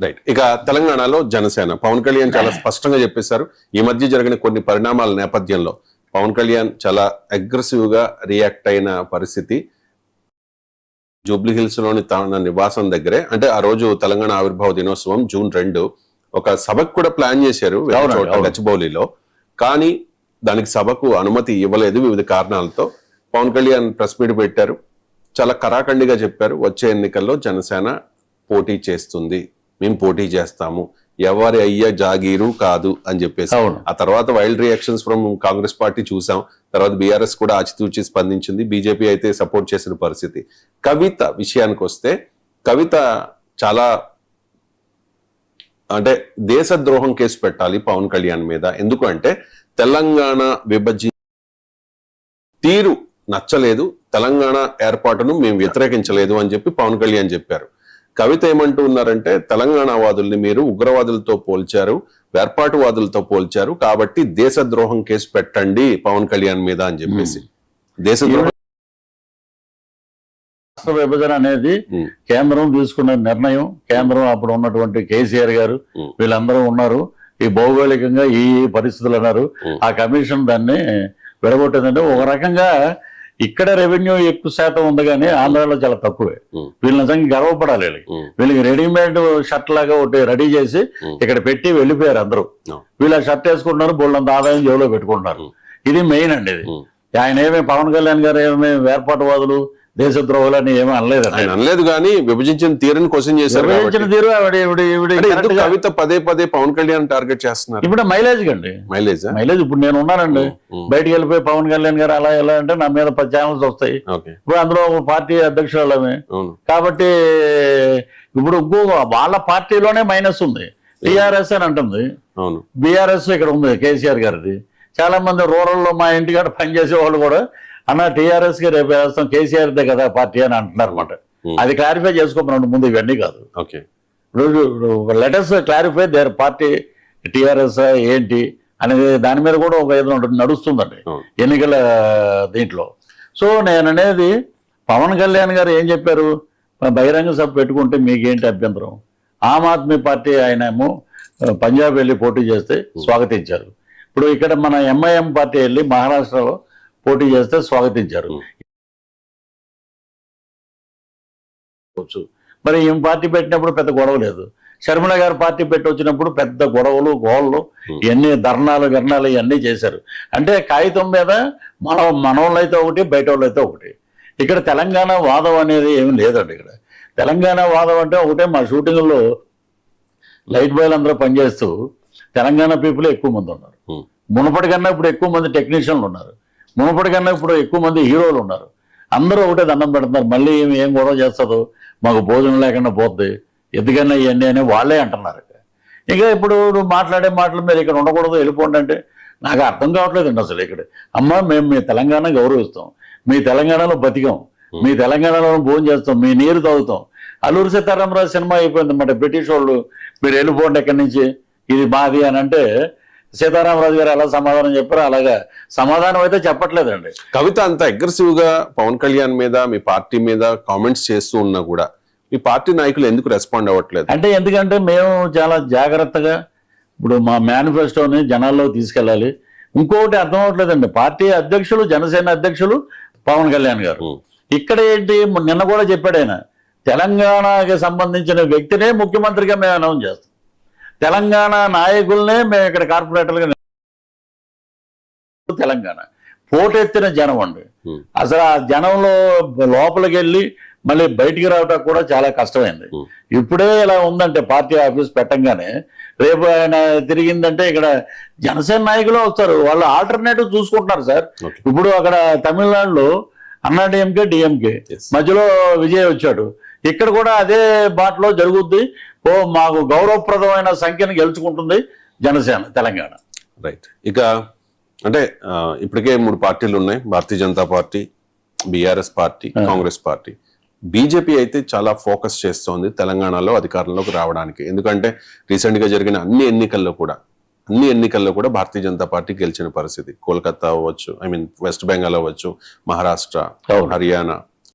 Right. ఇక తెలంగాణలో జనసేన పవన్ కళ్యాణ్ చాలా స్పష్టంగా చెప్పేశారు. ఈ మధ్య జరిగిన కొన్ని పరిణామాల నేపథ్యంలో పవన్ కళ్యాణ్ చాలా అగ్రెసివ్ గా రియాక్ట్ అయిన పరిస్థితి జూబ్లీ హిల్స్ లోని తన నివాసం దగ్గరే. అంటే ఆ రోజు తెలంగాణ ఆవిర్భావ దినోత్సవం జూన్ 2 ఒక సభకు కూడా ప్లాన్ చేశారు గచ్చిబౌలిలో. కానీ దానికి సభకు అనుమతి ఇవ్వలేదు వివిధ కారణాలతో. పవన్ కళ్యాణ్ ప్రెస్ మీట్ పెట్టారు, చాలా కరాఖండిగా చెప్పారు వచ్చే ఎన్నికల్లో జనసేన పోటీ చేస్తుంది, మేము పోటీ చేస్తాము, ఎవరి అయ్యా జాగీరు కాదు అని చెప్పేసి. ఆ తర్వాత wild reactions from Congress party చూసాం. తర్వాత బీఆర్ఎస్ కూడా ఆచితూచి స్పందించింది, బీజేపీ అయితే సపోర్ట్ చేసిన పరిస్థితి. కవిత విషయానికి వస్తే కవిత చాలా అంటే దేశద్రోహం కేసు పెట్టాలి పవన్ కళ్యాణ్ మీద. ఎందుకంటే తెలంగాణ విభజన తీరు నచ్చలేదు, తెలంగాణ ఏర్పాటును మేము వ్యతిరేకించలేదు అని చెప్పి పవన్ కళ్యాణ్ చెప్పారు. కవిత ఏమంటూ ఉన్నారంటే తెలంగాణ వాదుల్ని మీరు ఉగ్రవాదులతో పోల్చారు, వేర్పాటువాదులతో పోల్చారు, కాబట్టి దేశద్రోహం కేసు పెట్టండి పవన్ కళ్యాణ్ మీద అని చెప్పేసి. దేశద్రోహం రాష్ట్ర విభజన అనేది కేంద్రం తీసుకున్న నిర్ణయం. కేంద్రం అప్పుడు ఉన్నటువంటి కేసీఆర్ గారు వీళ్ళందరూ ఉన్నారు, ఈ భౌగోళికంగా ఈ పరిస్థితులు అన్నారు. ఆ కమిషన్ దాన్ని విడగొట్టిందంటే ఒక రకంగా ఇక్కడ రెవెన్యూ ఎక్కువ శాతం ఉంది కానీ ఆంధ్రాలో చాలా తక్కువే. వీళ్ళ నిజంగా గర్వపడాలి. వీళ్ళకి రెడీమేడ్ షర్ట్ లాగా ఒకటి రెడీ చేసి ఇక్కడ పెట్టి వెళ్ళిపోయారు అందరూ. వీళ్ళు ఆ షర్ట్ వేసుకుంటున్నారు, బోళ్ళంత ఆదాయం జేబులో పెట్టుకుంటున్నారు. ఇది మెయిన్ అండి. ఇది ఆయన ఏమీ పవన్ కళ్యాణ్ గారు ఏమీ వేర్పాటువాదులు దేశద్రోహులు అని ఏమీ అనలేదు కానీ విభజించిన తీరుని క్వశ్చన్ చేశారు. విభజించిన తీరు కవిత పదే పదే పవన్ కళ్యాణ్ టార్గెట్ చేస్తున్నారు. ఇప్పుడు మైలేజ్ కండి, మైలేజ్ ఇప్పుడు నేను ఉన్నానండి, బయటకు వెళ్ళిపోయి పవన్ కళ్యాణ్ గారు అలా ఎలా అంటే నా మీద 10 ఛానల్స్ వస్తాయి. ఇప్పుడు అందులో పార్టీ అధ్యక్షురాలమే కాబట్టి ఇప్పుడు వాళ్ళ పార్టీలోనే మైనస్ ఉంది. టీఆర్ఎస్ అని అంటుంది, బీఆర్ఎస్ ఇక్కడ ఉంది కేసీఆర్ గారిది. చాలా మంది రూరల్లో మా ఇంటికాడ పనిచేసే వాళ్ళు కూడా అన్న టీఆర్ఎస్ కి రేపు వేస్తాం, కేసీఆర్ దే కదా పార్టీ అని అంటున్నారు అనమాట. అది క్లారిఫై చేసుకోమన్నాడు ముందు, ఇవన్నీ కాదు. Letters clarify their party TRS ఏంటి అనేది దాని మీద కూడా ఒక ఏదో నడుస్తుందండి ఎన్నికల దీంట్లో. సో నేను అనేది పవన్ కళ్యాణ్ గారు ఏం చెప్పారు, బహిరంగ సభ పెట్టుకుంటే మీకేంటి అభ్యంతరం. ఆమ్ ఆద్మీ పార్టీ ఆయనేమో పంజాబ్ వెళ్ళి పోటీ చేస్తే స్వాగతించారు. ఇప్పుడు ఇక్కడ మన ఎంఐఎం పార్టీ వెళ్ళి మహారాష్ట్రలో పోటీ చేస్తే స్వాగతించారు. మరి ఈ పార్టీ పెట్టినప్పుడు పెద్ద గొడవ లేదు. షర్మిల గారు పార్టీ పెట్టి వచ్చినప్పుడు పెద్ద గొడవలు గోళ్ళు ఇవన్నీ ధర్నాలు ఇవన్నీ చేశారు. అంటే కాగితం మీద మనోళ్ళు అయితే ఒకటి, బయట వాళ్ళు అయితే ఒకటి. ఇక్కడ తెలంగాణ వాదం అనేది ఏమి లేదండి. ఇక్కడ తెలంగాణ వాదం అంటే ఒకటే, మా షూటింగ్లో లైట్ బాయ్లు అందరూ పనిచేస్తూ తెలంగాణ పీపుల్ ఎక్కువ మంది ఉన్నారు. మునుపటికన్నా ఇప్పుడు ఎక్కువ మంది టెక్నీషియన్లు ఉన్నారు, మునుపటికన్నా ఇప్పుడు ఎక్కువ మంది హీరోలు ఉన్నారు. అందరూ ఒకటే దండం పెడుతున్నారు. మళ్ళీ ఏం గొడవ చేస్తుందో, మాకు భోజనం లేకుండా పోద్ది, ఎందుకన్నా ఇవన్నీ అని వాళ్ళే అంటున్నారు. ఇక ఇప్పుడు మాట్లాడే మాటలు మీరు ఇక్కడ ఉండకూడదు వెళ్ళిపోండి అంటే నాకు అర్థం కావట్లేదండి అసలు. ఇక్కడ అమ్మ మేము మీ తెలంగాణ గౌరవిస్తాం, మీ తెలంగాణలో బతికాం, మీ తెలంగాణలో భోజనం చేస్తాం, మీ నీరు తాగుతాం. అల్లూరి సీతారామరాజు సినిమా అయిపోయింది అన్నమాట. బ్రిటిష్ వాళ్ళు మీరు వెళ్ళిపోండి ఎక్కడి నుంచి, ఇది మాది అని అంటే సీతారామరాజు గారు ఎలా సమాధానం చెప్పారో అలాగా సమాధానం అయితే చెప్పట్లేదండి. కవిత అంత అగ్రెసివ్ గా పవన్ కళ్యాణ్ మీద మీ పార్టీ మీద కామెంట్స్ చేస్తూ ఉన్నా కూడా మీ పార్టీ నాయకులు ఎందుకు రెస్పాండ్ అవ్వట్లేదు అంటే, ఎందుకంటే మేము చాలా జాగ్రత్తగా ఇప్పుడు మా మేనిఫెస్టోని జనాల్లో తీసుకెళ్ళాలి. ఇంకొకటి అర్థం అవ్వట్లేదండి, పార్టీ అధ్యక్షులు జనసేన అధ్యక్షులు పవన్ కళ్యాణ్ గారు ఇక్కడ ఏంటి నిన్న కూడా చెప్పాడు ఆయన, తెలంగాణకి సంబంధించిన వ్యక్తినే ముఖ్యమంత్రిగా మేము అనౌన్స్ చేస్తాం, తెలంగాణ నాయకులనే మేము ఇక్కడ కార్పొరేటర్లుగా. తెలంగాణ పోటెత్తిన జనం అండి. అసలు ఆ జనంలో లోపలికి వెళ్ళి మళ్ళీ బయటికి రావటం కూడా చాలా కష్టమైంది. ఇప్పుడే ఇలా ఉందంటే పార్టీ ఆఫీస్ పెట్టంగానే రేపు ఆయన తిరిగిందంటే ఇక్కడ జనసేన నాయకులు వస్తారు, వాళ్ళు ఆల్టర్నేటివ్ చూసుకుంటున్నారు సార్. ఇప్పుడు అక్కడ తమిళనాడులో అన్నాడీఎంకే డిఎంకే మధ్యలో విజయ్ వచ్చాడు, ఇక్కడ కూడా అదే బాటలో జరుగుద్ది. మాకు గౌరవప్రదమైన సంఖ్యను గెలుచుకుంటుంది జనసేన తెలంగాణ. రైట్. ఇక అంటే ఇప్పటికే 3 పార్టీలు ఉన్నాయి, Bharatiya Janata party, BRS party, Congress party. BJP అయితే చాలా ఫోకస్ చేస్తోంది తెలంగాణలో అధికారంలోకి రావడానికి. ఎందుకంటే రీసెంట్ గా జరిగిన అన్ని ఎన్నికల్లో కూడా భారతీయ జనతా పార్టీ గెలిచిన పరిస్థితి. కోల్కతా అవ్వచ్చు, వెస్ట్ బెంగాల్ అవ్వచ్చు, మహారాష్ట్ర, హర్యానా,